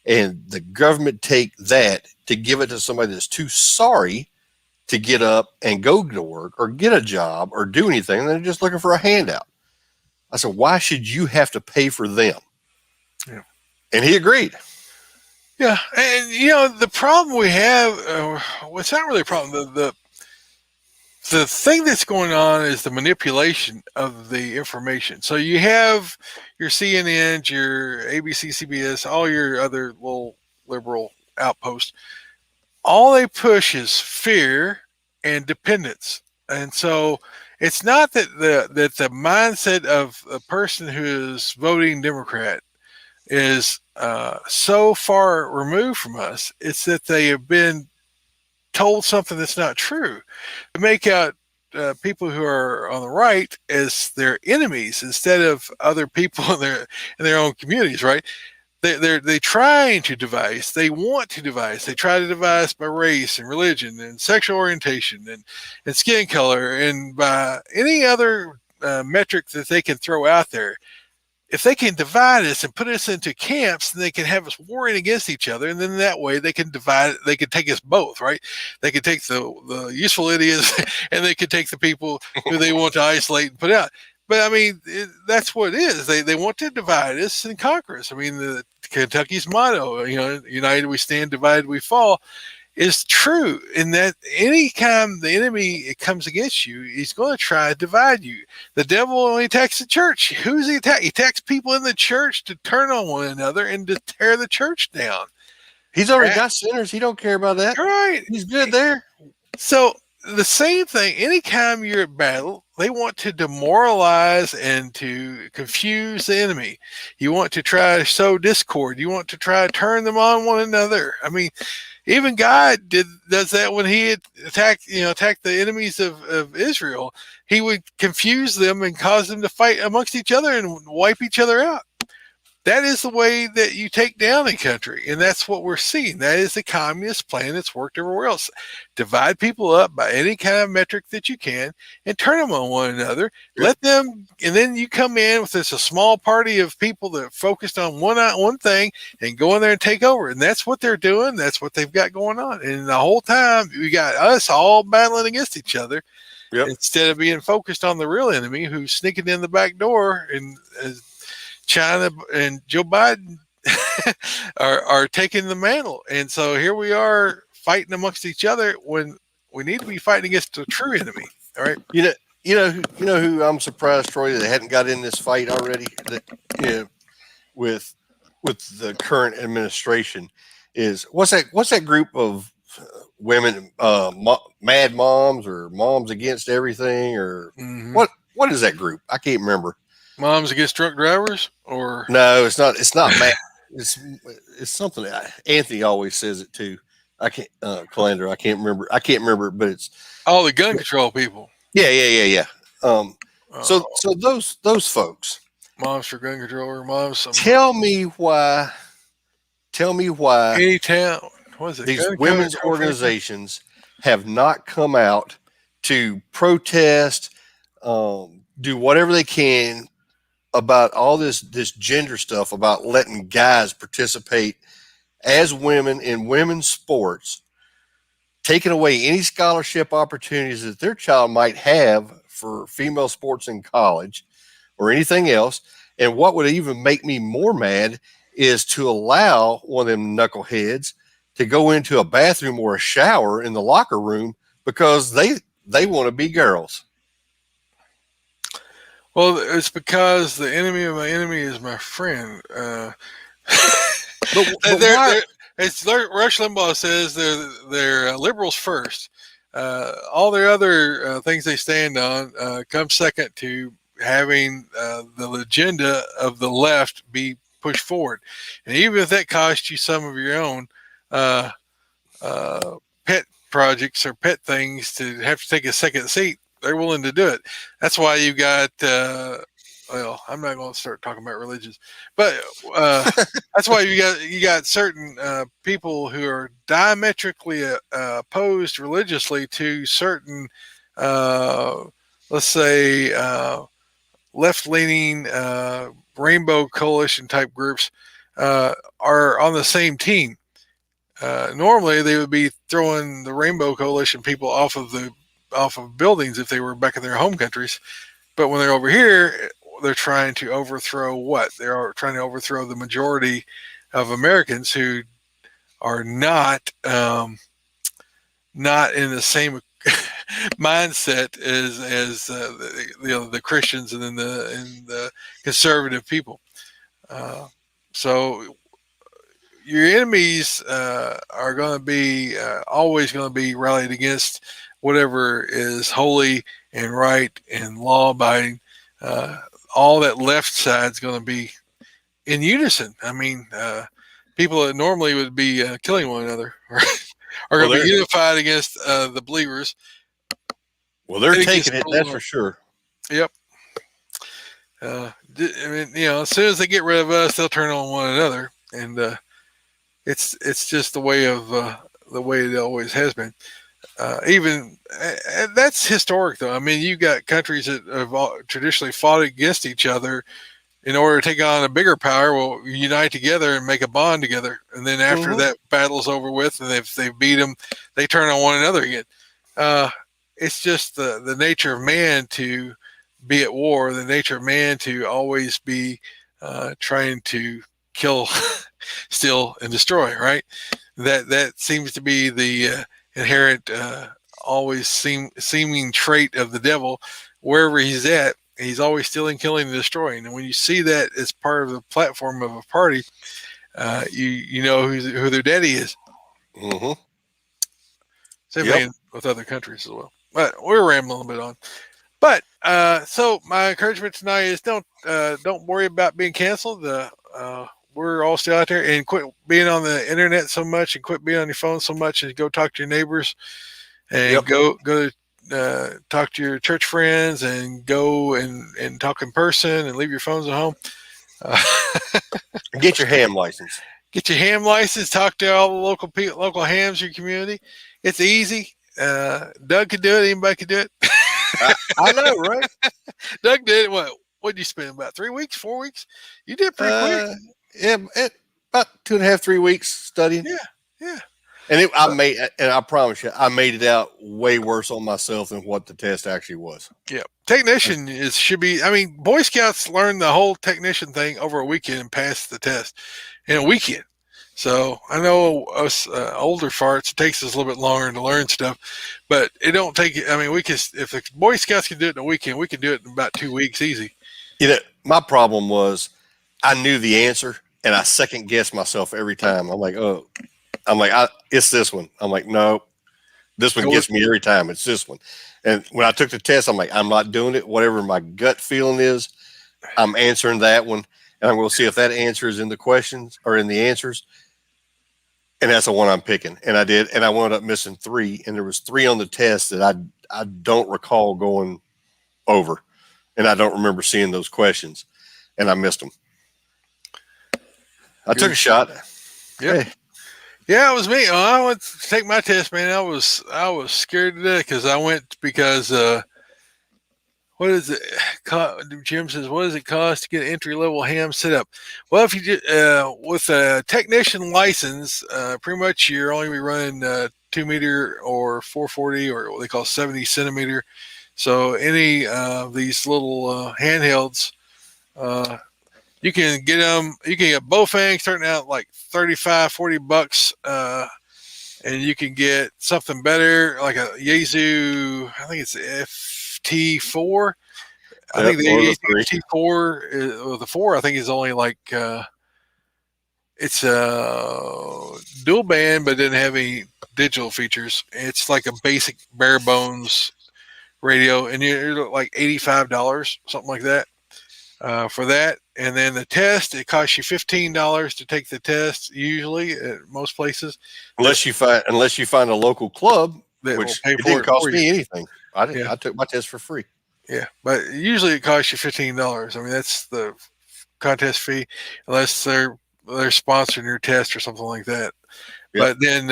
and the government take that to give it to somebody that's too sorry to get up and go to work or get a job or do anything, and they're just looking for a handout? I said, why should you have to pay for them? Yeah. And he agreed. Yeah. And, the problem we have, it's not really a problem. The thing that's going on is the manipulation of the information. So you have your CNNs, your ABC, CBS, all your other little liberal outposts. All they push is fear and dependence. And so it's not that the mindset of a person who is voting Democrat is so far removed from us. It's that they have been told something that's not true. To make out people who are on the right as their enemies instead of other people in their own communities, right? They're trying to devise. They want to devise. They try to devise by race and religion and sexual orientation and skin color and by any other metric that they can throw out there. If they can divide us and put us into camps, then they can have us warring against each other, and then that way they can divide. They can take us both, right? They can take the useful idiots, and they can take the people who they want to isolate and put out. But that's what it is. They want to divide us and conquer us. The Kentucky's motto, united we stand, divided we fall, is true in that any time the enemy comes against you, he's going to try to divide you. The devil only attacks the church. Who's he attack? He attacks people in the church to turn on one another and to tear the church down. He's already got sinners. He don't care about that. Right. He's good there. So the same thing, anytime you're at battle, they want to demoralize and to confuse the enemy. You want to try to sow discord. You want to try to turn them on one another. Even God does that when he attacked the enemies of Israel. He would confuse them and cause them to fight amongst each other and wipe each other out. That is the way that you take down a country, and that's what we're seeing. That is the communist plan that's worked everywhere else. Divide people up by any kind of metric that you can and turn them on one another. Let them, and then you come in with a small party of people that are focused on one thing and go in there and take over. And that's what they're doing. That's what they've got going on. And the whole time we got us all battling against each other. Yep. Instead of being focused on the real enemy who's sneaking in the back door, and China and Joe Biden are taking the mantle. And so here we are fighting amongst each other when we need to be fighting against the true enemy. All right. You know who I'm surprised, Troy, that they hadn't got in this fight already, that with the current administration is what's that group of women, mad moms or moms against everything, or what is that group? I can't remember. Moms against drunk drivers, or no, it's not mad. It's something Anthony always says it too. I can't Calandra. I can't remember, but it's all the gun control people. Yeah. So those folks, moms for gun control, or moms. Tell me why. Any town. What is it? These women's organizations have not come out to protest, do whatever they can about all this gender stuff, about letting guys participate as women in women's sports, taking away any scholarship opportunities that their child might have for female sports in college or anything else. And what would even make me more mad is to allow one of them knuckleheads to go into a bathroom or a shower in the locker room because they want to be girls. Well, it's because the enemy of my enemy is my friend. But It's Rush Limbaugh says they're liberals first. All their other things they stand on come second to having the agenda of the left be pushed forward. And even if that costs you some of your own pet projects or pet things to have to take a second seat, they're willing to do it. That's why you got well, I'm not going to start talking about religions, but that's why you got certain people who are diametrically opposed religiously to certain, let's say, left-leaning rainbow coalition type groups are on the same team. Normally, they would be throwing the rainbow coalition people off of buildings if they were back in their home countries, but when they're over here, they're trying to overthrow what? They're trying to overthrow the majority of Americans who are not in the same mindset as the Christians and then the conservative people. So your enemies are going to be always going to be rallied against whatever is holy and right and law abiding. All that left side is going to be in unison. I mean, people that normally would be killing one another are going to be unified against the believers. Well, they're taking it, that's for sure. Yep. I mean, as soon as they get rid of us, they'll turn on one another, and it's just the way it always has been. Even that's historic, though. I mean, you got countries that have traditionally fought against each other in order to take on a bigger power. Will unite together and make a bond together, and then after that battle's over with, and if they beat them, they turn on one another again. It's just the nature of man to be at war. The nature of man to always be trying to kill, steal, and destroy. Right? That seems to be the inherent, always seeming trait of the devil. Wherever he's at, he's always stealing, killing, and destroying. And when you see that as part of the platform of a party, you know who their daddy is. Mm-hmm. Same thing with other countries as well. But we're rambling a bit on. But so my encouragement tonight is don't worry about being canceled. We're all still out there, and quit being on the internet so much, and quit being on your phone so much, and go talk to your neighbors, and go talk to your church friends, and go and talk in person, and leave your phones at home. Get your ham license. Get your ham license. Talk to all the local hams in your community. It's easy. Doug could do it. Anybody could do it. I know, right? Doug did it. What did you spend? About 3 weeks, 4 weeks? You did pretty quick. Yeah, about 2.5, 3 weeks studying. Yeah. And I promise you, I made it out way worse on myself than what the test actually was. Yeah, technician should be. I mean, Boy Scouts learned the whole technician thing over a weekend and passed the test in a weekend. So I know us older farts, it takes us a little bit longer to learn stuff, but it don't take. I mean, if the Boy Scouts can do it in a weekend, we can do it in about 2 weeks, easy. My problem was I knew the answer and I second guessed myself every time. I'm like, it's this one. I'm like, no, this one gets me every time. It's this one. And when I took the test, I'm like, I'm not doing it. Whatever my gut feeling is, I'm answering that one. And I'm going to see if that answer is in the questions or in the answers. And that's the one I'm picking. And I did. And I wound up missing 3. And there was 3 on the test that I don't recall going over. And I don't remember seeing those questions. And I missed them. I took a shot. Yeah. Hey. Yeah, it was me. I went to take my test, man. I was scared to death because I went because what is it? Jim says, what does it cost to get an entry level ham set up? Well, if you with a technician license, pretty much you're only be running 2 meter or 440 or what they call 70 centimeter. So any of these little handhelds, you can get them. You can get Bofang starting out like 35, $40, and you can get something better like a Yaesu. I think it's FT4. I think the Yaesu FT4, the 4, I think is only like it's a dual band, but didn't have any digital features. It's like a basic bare bones radio, and you're like $85, something like that. For that, and then the test, it costs you $15 to take the test. Usually, at most places, unless you find a local club, which it didn't cost me anything. I took my test for free. Yeah, but usually it costs you $15. I mean, that's the contest fee, unless they're sponsoring your test or something like that. Yep. But then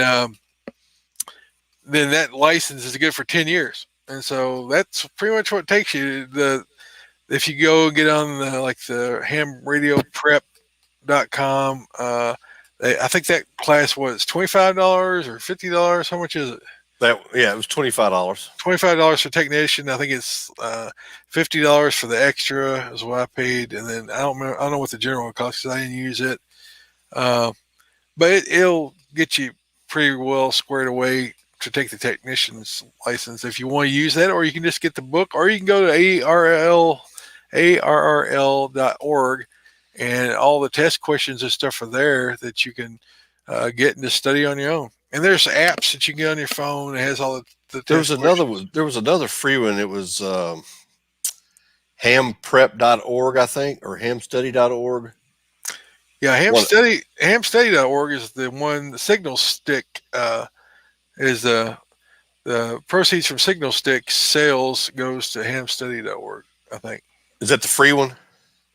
that license is good for 10 years, and so that's pretty much what takes you. If you go get on the hamradioprep.com, I think that class was $25 or $50. How much is it? It was $25. $25 for technician. I think it's $50 for the extra is what I paid, and then I don't know what the general cost because I didn't use it. But it'll get you pretty well squared away to take the technician's license if you want to use that, or you can just get the book, or you can go to ARRL.org, and all the test questions and stuff are there that you can get and just study on your own. And there's apps that you can get on your phone. It has all the there was another one. There was another free one. It was hamprep.org, I think, or hamstudy.org. Yeah, hamstudy.org is the one. The Signal Stick is the proceeds from Signal Stick sales goes to hamstudy.org, I think. Is that the free one?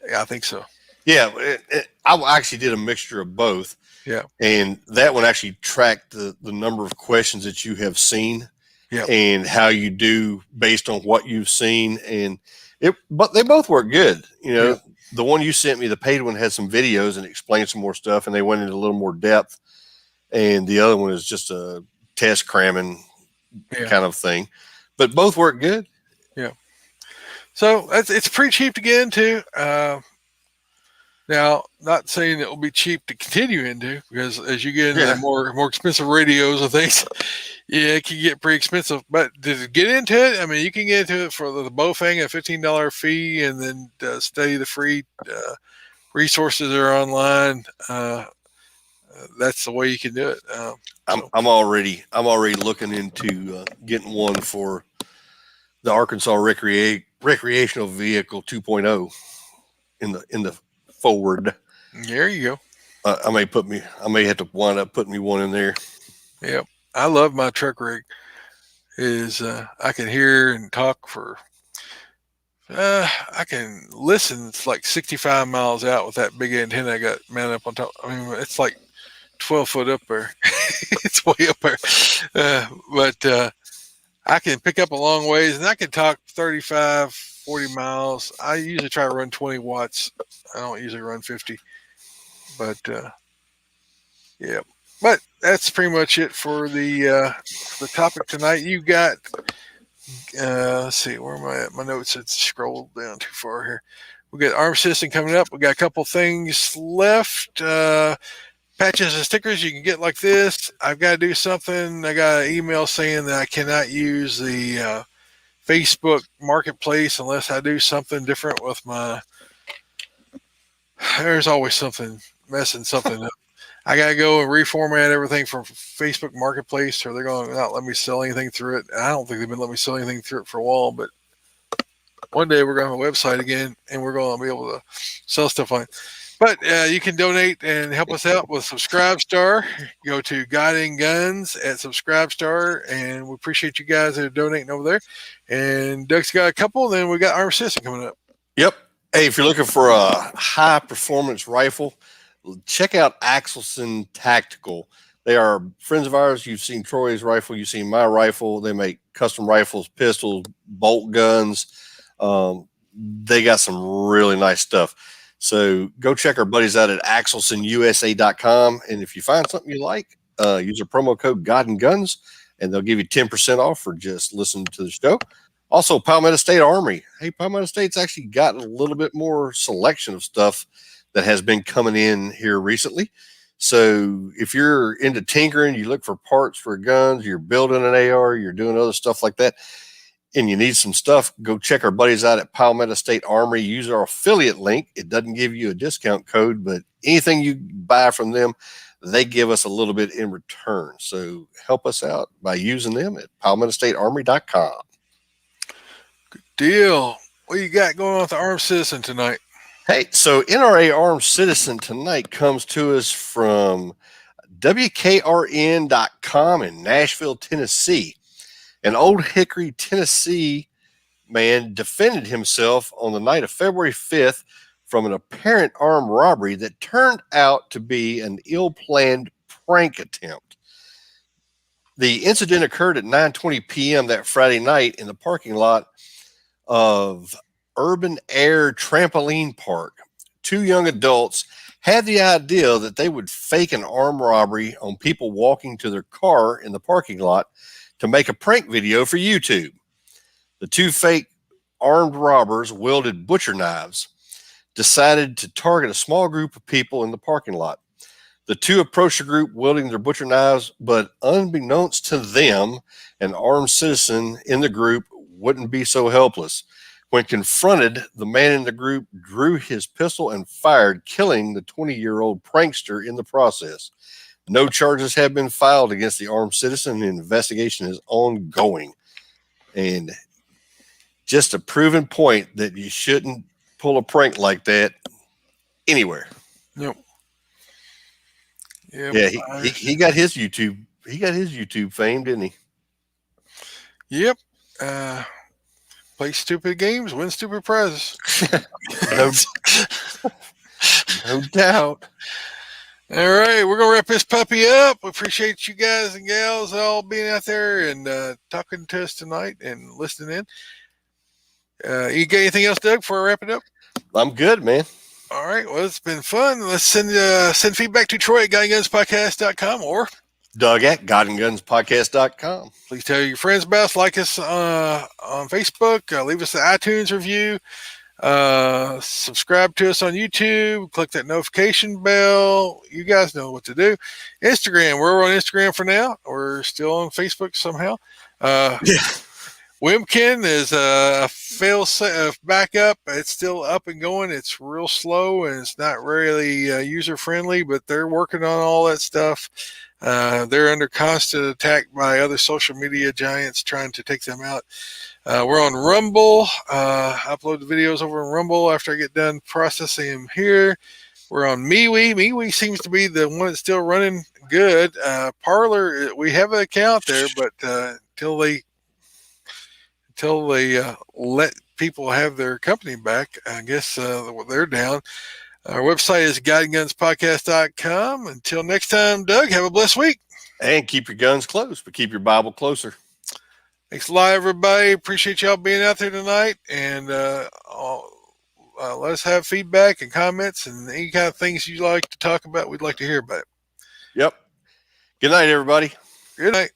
Yeah, I think so. Yeah, I actually did a mixture of both. Yeah. And that one actually tracked the number of questions that you have seen, and how you do based on what you've seen. And but they both work good. The one you sent me, the paid one, had some videos and explained some more stuff, and they went into a little more depth. And the other one is just a test cramming kind of thing. But both work good. Yeah. So it's pretty cheap to get into. Now, not saying it will be cheap to continue into, because as you get into the more expensive radios and things, it can get pretty expensive. But to get into it, I mean, you can get into it for the Bofang, a $15 fee, and then study the free resources that are online. That's the way you can do it. I'm already looking into getting one for the Arkansas recreational vehicle 2.0 in the forward. There you go. I may have to wind up putting me one in there. Yep. I love my truck rig. I can hear and talk for I can listen. It's like 65 miles out with that big antenna I got mounted up on top. I mean, it's like 12 foot up there. It's way up there. But I can pick up a long ways, and I can talk 35, 40 miles. I usually try to run 20 watts. I don't usually run 50. But, yeah. But that's pretty much it for the topic tonight. You got, let's see, where am I at? My notes had scrolled down too far here. We got Arm System coming up. We got a couple things left. Patches and stickers you can get like this. I've got to do something. I got an email saying that I cannot use the Facebook Marketplace unless I do something different with my. There's always something messing something up. I got to go and reformat everything from Facebook Marketplace, or they're going to not let me sell anything through it. I don't think they've been letting me sell anything through it for a while, but one day we're going to have a website again, and we're going to be able to sell stuff on it. But you can donate and help us out with Subscribestar. Go to Guiding Guns at Subscribestar, and we appreciate you guys that are donating over there. And Doug's got a couple, then we got Arm System coming up. Yep. Hey, if you're looking for a high-performance rifle, check out Axelson Tactical. They are friends of ours. You've seen Troy's rifle. You've seen my rifle. They make custom rifles, pistols, bolt guns, They got some really nice stuff. So go check our buddies out at axelsonusa.com. And if you find something you like, use our promo code God and Guns, and they'll give you 10% off for just listening to the show. Also, Palmetto State Armory. Hey, Palmetto State's actually got a little bit more selection of stuff that has been coming in here recently. So if you're into tinkering, you look for parts for guns, you're building an AR, you're doing other stuff like that, and you need some stuff, go check our buddies out at Palmetto State Armory. Use our affiliate link. It doesn't give you a discount code, but anything you buy from them, they give us a little bit in return. So help us out by using them at PalmettoStateArmory.com. Good deal. What you got going on with the Armed Citizen tonight? Hey, so NRA Armed Citizen tonight comes to us from WKRN.com in Nashville, Tennessee. An Old Hickory, Tennessee man defended himself on the night of February 5th from an apparent armed robbery that turned out to be an ill-planned prank attempt. The incident occurred at 9:20 p.m. that Friday night in the parking lot of Urban Air Trampoline Park. Two young adults had the idea that they would fake an armed robbery on people walking to their car in the parking lot to make a prank video for YouTube. The two fake armed robbers wielded butcher knives, decided to target a small group of people in the parking lot. The two approached the group wielding their butcher knives, but unbeknownst to them, an armed citizen in the group wouldn't be so helpless. When confronted, the man in the group drew his pistol and fired, killing the 20-year-old prankster in the process. No charges have been filed against the armed citizen. The investigation is ongoing. And just a proven point that you shouldn't pull a prank like that anywhere. Nope. Yeah, he got his YouTube. He got his YouTube fame, didn't he? Yep. Play stupid games, win stupid prizes. No doubt. All right, we're gonna wrap this puppy up. We appreciate you guys and gals all being out there and talking to us tonight and listening in. You got anything else, Doug, before I wrap it up? I'm good, man. All right. Well, it's been fun. Let's send feedback to Troy at GuyandGunsPodcast.com or Doug at GodandGunsPodcast.com. Please tell your friends about us. Like us on Facebook. Leave us an iTunes review. Subscribe to us on YouTube. Click that notification bell. You guys know what to do. Instagram. We're on Instagram for now. We're still on Facebook somehow. Wimkin is a fail backup. It's still up and going. It's real slow and it's not really user friendly, but they're working on all that stuff. They're under constant attack by other social media giants trying to take them out. We're on Rumble. Upload the videos over on Rumble after I get done processing them here. We're on MeWe. MeWe seems to be the one that's still running good. Parler, we have an account there, but until they let people have their company back, I guess they're down. Our website is GuyandGunsPodcast.com. Until next time, Doug, have a blessed week. And keep your guns close, but keep your Bible closer. Thanks a lot, everybody. Appreciate y'all being out there tonight. And let us have feedback and comments and any kind of things you'd like to talk about. We'd like to hear about it. Yep. Good night, everybody. Good night.